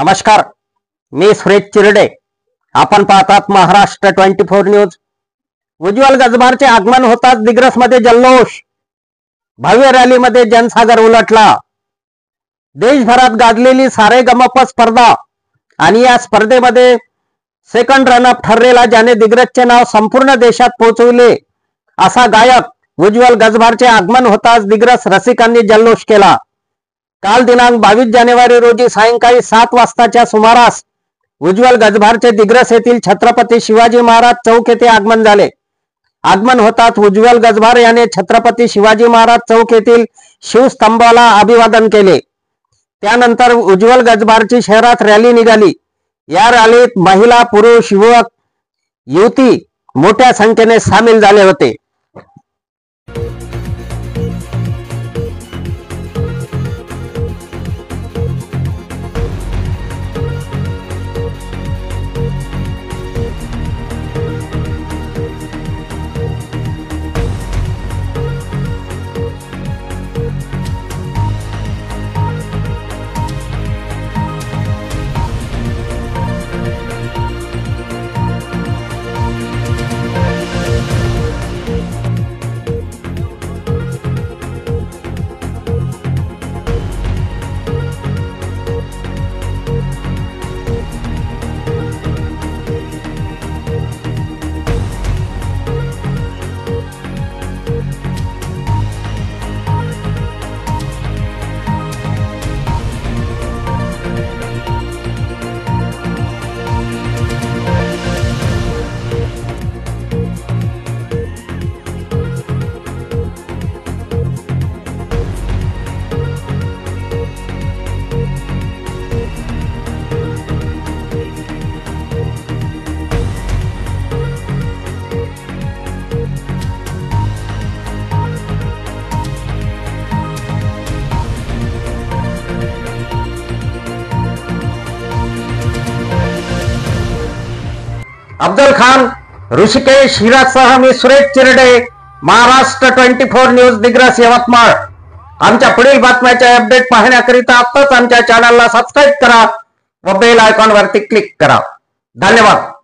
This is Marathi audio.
नमस्कार, मी सुरेश चिरडे. आपण पाहतात महाराष्ट्र 24 न्यूज. उज्ज्वल गजभारचे आगमन होताच दिग्रसमध्ये जल्लोष. भव्य रॅलीमध्ये जनसागर उलटला. देशभरात गाजलेली सारेगमप स्पर्धा आणि या स्पर्धेमध्ये सेकंड रनअप ठरलेला ज्याने दिग्रसचे नाव संपूर्ण देशात पोहोचवले असा गायक उज्ज्वल गजभारचे आगमन होताच दिग्रस रसिकांनी जल्लोष केला. काल दिनांक 22 जानेवारी रोजी सायंकाळी 7 वाजताच्या सुमारास उज्ज्वल गजभारचे दिग्रस येथील छत्रपती शिवाजी महाराज चौक येथे आगमन झाले. आगमन होताच उज्ज्वल गजभार याने छत्रपती शिवाजी महाराज चौक येथील शिवस्तंभाला अभिवादन केले. त्यानंतर उज्ज्वल गजभारची शहरात रॅली निघाली. या रॅलीत महिला, पुरुष, युवक, युवती मोठ्या संख्येने सामील झाले होते. अफजल खान, ऋषिकेश हिरासह मी सुरेश चिरडे, महाराष्ट्र 24 न्यूज, दिग्रस, यवतमाळ. आमच्या पुढील बातम्याचे अपडेट पाहण्याकरिता आत्ताच आमच्या चॅनलला सबस्क्राईब करा व बेल आयकॉन वरती क्लिक करा. धन्यवाद.